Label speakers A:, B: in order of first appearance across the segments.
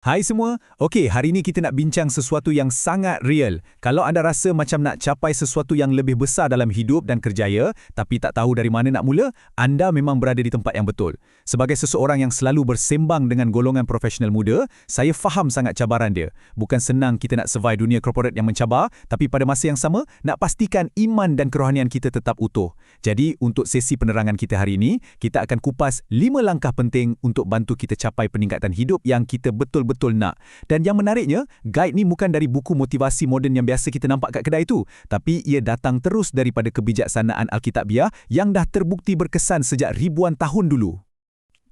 A: Hai semua, okey, hari ini kita nak bincang sesuatu yang sangat real. Kalau anda rasa macam nak capai sesuatu yang lebih besar dalam hidup dan kerjaya, tapi tak tahu dari mana nak mula, anda memang berada di tempat yang betul. Sebagai seseorang yang selalu bersembang dengan golongan profesional muda, saya faham sangat cabaran dia. Bukan senang kita nak survive dunia korporat yang mencabar, tapi pada masa yang sama, nak pastikan iman dan kerohanian kita tetap utuh. Jadi, untuk sesi penerangan kita hari ini, kita akan kupas 5 langkah penting untuk bantu kita capai peningkatan hidup yang kita betul-betul nak. Dan yang menariknya, guide ni bukan dari buku motivasi moden yang biasa kita nampak kat kedai tu, tapi ia datang terus daripada kebijaksanaan Alkitabiah yang dah terbukti berkesan sejak ribuan tahun dulu.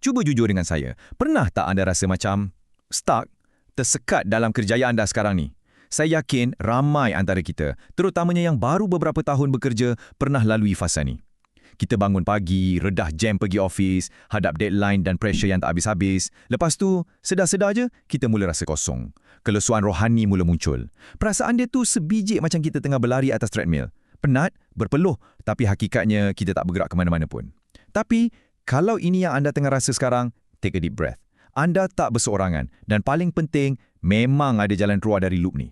B: Cuba jujur dengan saya, pernah tak anda rasa macam stuck, tersekat dalam kerjaya anda sekarang ni? Saya yakin ramai antara kita, terutamanya yang baru beberapa tahun bekerja, pernah lalui fasa ni. Kita bangun pagi, redah jam pergi office, hadap deadline dan pressure yang tak habis-habis. Lepas tu, sedar-sedar je, kita mula rasa kosong. Kelesuan rohani mula muncul. Perasaan dia tu sebiji macam kita tengah berlari atas treadmill. Penat, berpeluh, tapi hakikatnya kita tak bergerak ke mana-mana pun. Tapi, kalau ini yang anda tengah rasa sekarang, take a deep breath. Anda tak berseorangan dan paling penting, memang ada jalan keluar dari loop ni.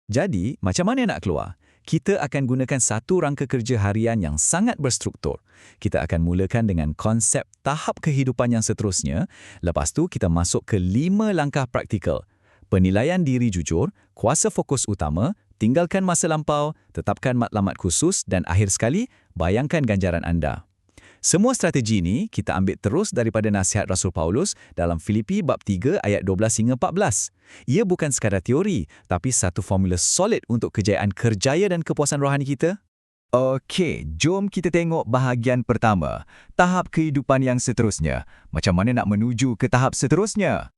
A: Jadi, macam mana nak keluar? Kita akan gunakan satu rangka kerja harian yang sangat berstruktur. Kita akan mulakan dengan konsep tahap kehidupan yang seterusnya. Lepas tu, kita masuk ke 5 langkah praktikal. Penilaian diri jujur, kuasa fokus utama, tinggalkan masa lampau, tetapkan matlamat khusus dan akhir sekali, bayangkan ganjaran anda. Semua strategi ini kita ambil terus daripada nasihat Rasul Paulus dalam Filipi bab 3 ayat 12 hingga 14. Ia bukan sekadar teori, tapi satu formula solid untuk kejayaan kerjaya dan kepuasan rohani kita.
B: Okey, jom kita tengok bahagian pertama. Tahap kehidupan yang seterusnya. Macam mana nak menuju ke tahap seterusnya?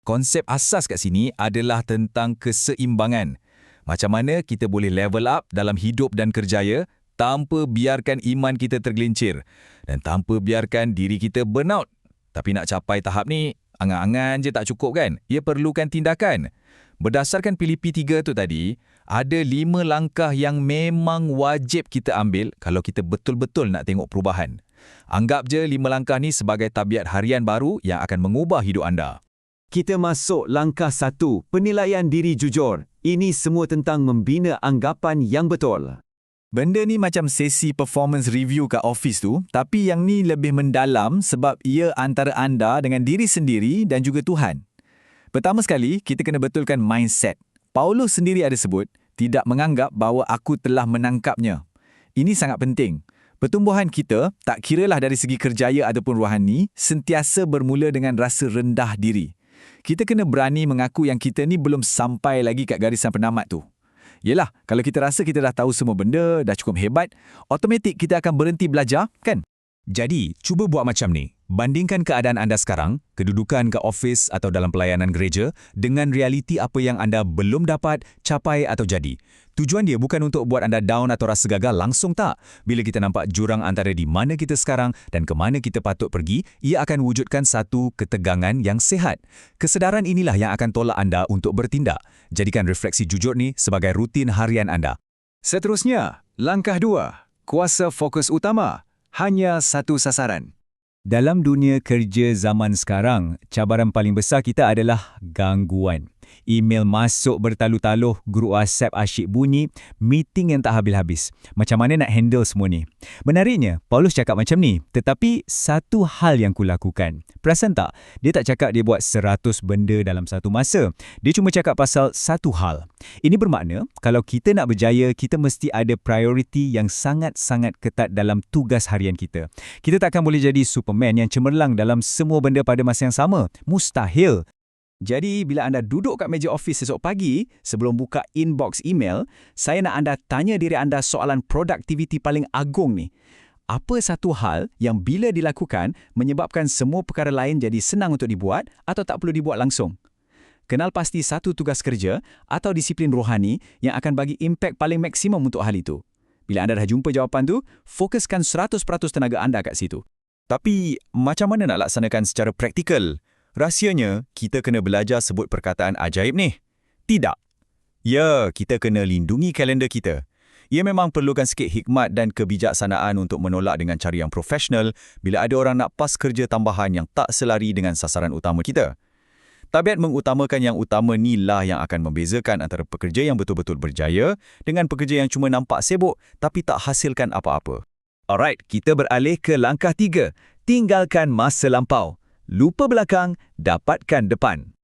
C: Konsep asas kat sini adalah tentang keseimbangan. Macam mana kita boleh level up dalam hidup dan kerjaya tanpa biarkan iman kita tergelincir dan tanpa biarkan diri kita burnout. Tapi nak capai tahap ni, angan-angan je tak cukup kan? Ia perlukan tindakan. Berdasarkan Filipi 3 tu tadi, ada 5 langkah yang memang wajib kita ambil kalau kita betul-betul nak tengok perubahan. Anggap je 5 langkah ni sebagai tabiat harian baru yang akan mengubah hidup anda.
A: Kita masuk langkah 1, penilaian diri jujur. Ini semua tentang membina anggapan yang betul.
C: Benda ni macam sesi performance review kat office tu, tapi yang ni lebih mendalam sebab ia antara anda dengan diri sendiri dan juga Tuhan. Pertama sekali, kita kena betulkan mindset. Paulus sendiri ada sebut, tidak menganggap bahawa aku telah menangkapnya. Ini sangat penting. Pertumbuhan kita, tak kiralah dari segi kerjaya ataupun rohani, sentiasa bermula dengan rasa rendah diri. Kita kena berani mengaku yang kita ni belum sampai lagi kat garisan penamat tu. Yelah, kalau kita rasa kita dah tahu semua benda, dah cukup hebat, automatik kita akan berhenti belajar, kan?
A: Jadi, cuba buat macam ni. Bandingkan keadaan anda sekarang, kedudukan ke office atau dalam pelayanan gereja, dengan realiti apa yang anda belum dapat, capai atau jadi. Tujuan dia bukan untuk buat anda down atau rasa gagal, langsung tak. Bila kita nampak jurang antara di mana kita sekarang dan ke mana kita patut pergi, ia akan wujudkan satu ketegangan yang sihat. Kesedaran inilah yang akan tolak anda untuk bertindak. Jadikan refleksi jujur ni sebagai rutin harian anda.
B: Seterusnya, langkah 2, kuasa fokus utama. Hanya satu sasaran.
A: Dalam dunia kerja zaman sekarang, cabaran paling besar kita adalah gangguan. Email masuk bertaluh-taluh, grup WhatsApp asyik bunyi, meeting yang tak habis-habis. Macam mana nak handle semua ni? Menariknya, Paulus cakap macam ni, tetapi satu hal yang kulakukan. Perasan tak? Dia tak cakap dia buat 100 benda dalam satu masa. Dia cuma cakap pasal satu hal. Ini bermakna, kalau kita nak berjaya, kita mesti ada prioriti yang sangat-sangat ketat dalam tugas harian kita. Kita takkan boleh jadi Superman yang cemerlang dalam semua benda pada masa yang sama. Mustahil. Jadi, bila anda duduk kat meja office esok pagi, sebelum buka inbox email, saya nak anda tanya diri anda soalan produktiviti paling agung ni. Apa satu hal yang bila dilakukan, menyebabkan semua perkara lain jadi senang untuk dibuat atau tak perlu dibuat langsung? Kenal pasti satu tugas kerja atau disiplin rohani yang akan bagi impak paling maksimum untuk hal itu. Bila anda dah jumpa jawapan tu, fokuskan 100% tenaga anda kat situ.
C: Tapi, macam mana nak laksanakan secara praktikal? Rahsianya, kita kena belajar sebut perkataan ajaib ni. Tidak. Ya, kita kena lindungi kalender kita. Ia memang perlukan sikit hikmat dan kebijaksanaan untuk menolak dengan cara yang profesional bila ada orang nak pas kerja tambahan yang tak selari dengan sasaran utama kita.
B: Tabiat mengutamakan yang utama inilah yang akan membezakan antara pekerja yang betul-betul berjaya dengan pekerja yang cuma nampak sibuk tapi tak hasilkan apa-apa.
A: Alright, kita beralih ke langkah 3. Tinggalkan masa lampau. Lupa belakang, dapatkan depan.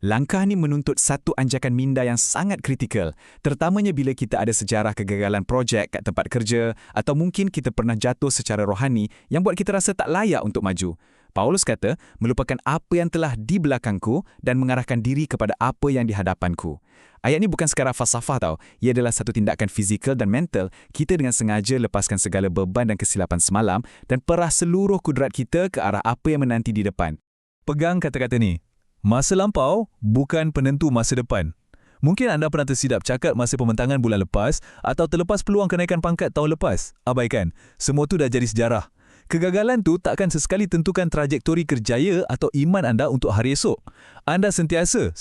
C: Langkah ni menuntut satu anjakan minda yang sangat kritikal, terutamanya bila kita ada sejarah kegagalan projek kat tempat kerja atau mungkin kita pernah jatuh secara rohani yang buat kita rasa tak layak untuk maju. Paulus kata, melupakan apa yang telah di belakangku dan mengarahkan diri kepada apa yang di hadapanku. Ayat ni bukan sekadar falsafah tau, ia adalah satu tindakan fizikal dan mental. Kita dengan sengaja lepaskan segala beban dan kesilapan semalam dan perah seluruh kudrat kita ke arah apa yang menanti di depan.
D: Pegang kata-kata ni. Masa lampau bukan penentu masa depan. Mungkin anda pernah tersidap cakap masa pembentangan bulan lepas atau terlepas peluang kenaikan pangkat tahun lepas. Abaikan, semua tu dah jadi sejarah. Kegagalan tu takkan sesekali tentukan trajektori kerjaya atau iman anda untuk hari esok. Anda sentiasa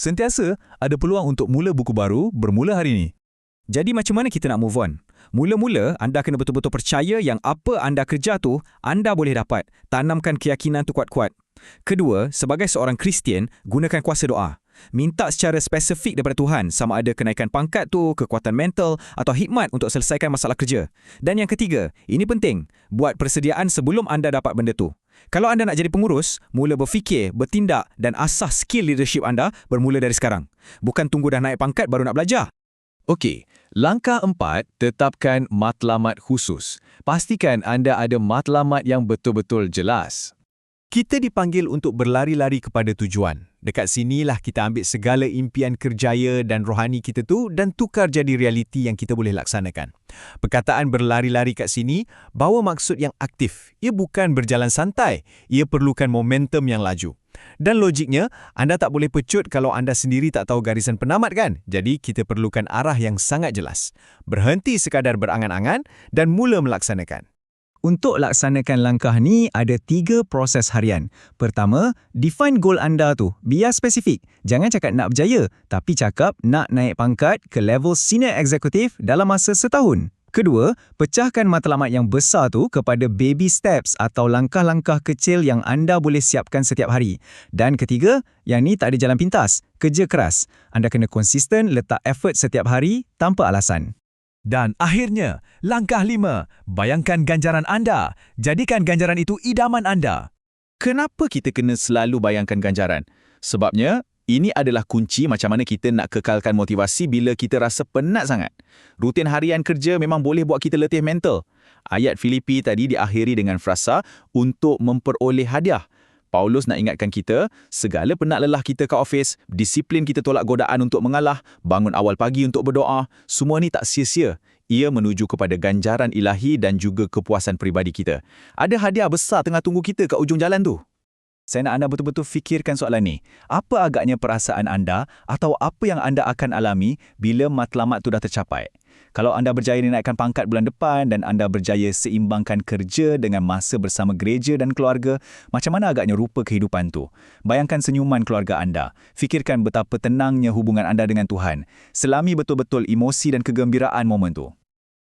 D: ada peluang untuk mula buku baru bermula hari ini.
A: Jadi macam mana kita nak move on? Mula-mula, anda kena betul-betul percaya yang apa anda kerja tu, anda boleh dapat. Tanamkan keyakinan tu kuat-kuat. Kedua, sebagai seorang Kristian, gunakan kuasa doa. Minta secara spesifik daripada Tuhan sama ada kenaikan pangkat tu, kekuatan mental atau hikmat untuk selesaikan masalah kerja. Dan yang ketiga, ini penting, buat persediaan sebelum anda dapat benda tu. Kalau anda nak jadi pengurus, mula berfikir, bertindak dan asah skill leadership anda bermula dari sekarang. Bukan tunggu dah naik pangkat baru nak belajar.
B: Okey, langkah 4, tetapkan matlamat khusus. Pastikan anda ada matlamat yang betul-betul jelas.
D: Kita dipanggil untuk berlari-lari kepada tujuan. Dekat sinilah kita ambil segala impian kerjaya dan rohani kita tu dan tukar jadi realiti yang kita boleh laksanakan. Perkataan berlari-lari kat sini bawa maksud yang aktif. Ia bukan berjalan santai. Ia perlukan momentum yang laju. Dan logiknya, anda tak boleh pecut kalau anda sendiri tak tahu garisan penamat kan? Jadi, kita perlukan arah yang sangat jelas. Berhenti sekadar berangan-angan dan mula melaksanakan.
A: Untuk laksanakan langkah ni, ada 3 proses harian. Pertama, define goal anda tu. Biar spesifik. Jangan cakap nak berjaya, tapi cakap nak naik pangkat ke level senior executive dalam masa setahun. Kedua, pecahkan matlamat yang besar tu kepada baby steps atau langkah-langkah kecil yang anda boleh siapkan setiap hari. Dan ketiga, yang ni tak ada jalan pintas. Kerja keras. Anda kena konsisten letak effort setiap hari tanpa alasan.
D: Dan akhirnya, langkah 5, bayangkan ganjaran anda. Jadikan ganjaran itu idaman anda.
B: Kenapa kita kena selalu bayangkan ganjaran? Sebabnya, ini adalah kunci macam mana kita nak kekalkan motivasi bila kita rasa penat sangat. Rutin harian kerja memang boleh buat kita letih mental. Ayat Filipi tadi diakhiri dengan frasa untuk memperoleh hadiah. Paulus nak ingatkan kita, segala penat lelah kita ke office, disiplin kita tolak godaan untuk mengalah, bangun awal pagi untuk berdoa, semua ni tak sia-sia. Ia menuju kepada ganjaran ilahi dan juga kepuasan peribadi kita. Ada hadiah besar tengah tunggu kita kat ujung jalan tu.
C: Saya nak anda betul-betul fikirkan soalan ni. Apa agaknya perasaan anda atau apa yang anda akan alami bila matlamat tu dah tercapai? Kalau anda berjaya dinaikkan pangkat bulan depan dan anda berjaya seimbangkan kerja dengan masa bersama gereja dan keluarga, macam mana agaknya rupa kehidupan tu? Bayangkan senyuman keluarga anda. Fikirkan betapa tenangnya hubungan anda dengan Tuhan. Selami betul-betul emosi dan kegembiraan momen tu.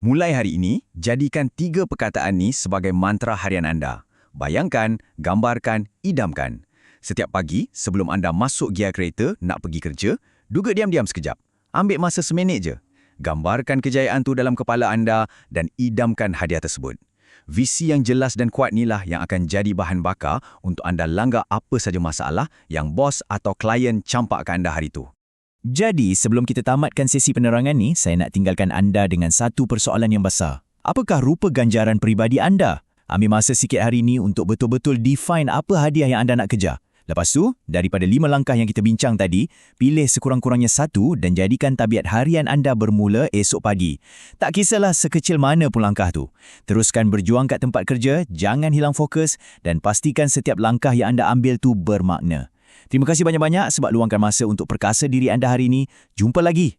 A: Mulai hari ini, jadikan 3 perkataan ni sebagai mantra harian anda. Bayangkan, gambarkan, idamkan. Setiap pagi, sebelum anda masuk gear kereta nak pergi kerja, duduk diam-diam sekejap. Ambil masa seminit je. Gambarkan kejayaan tu dalam kepala anda dan idamkan hadiah tersebut. Visi yang jelas dan kuat inilah yang akan jadi bahan bakar untuk anda langgar apa saja masalah yang bos atau klien campak ke anda hari tu.
C: Jadi, sebelum kita tamatkan sesi penerangan ni, saya nak tinggalkan anda dengan satu persoalan yang besar. Apakah rupa ganjaran peribadi anda? Ambil masa sikit hari ini untuk betul-betul define apa hadiah yang anda nak kejar. Lepas tu, daripada 5 langkah yang kita bincang tadi, pilih sekurang-kurangnya 1 dan jadikan tabiat harian anda bermula esok pagi. Tak kisahlah sekecil mana pun langkah tu. Teruskan berjuang kat tempat kerja, jangan hilang fokus dan pastikan setiap langkah yang anda ambil tu bermakna. Terima kasih banyak-banyak sebab luangkan masa untuk perkasa diri anda hari ini. Jumpa lagi.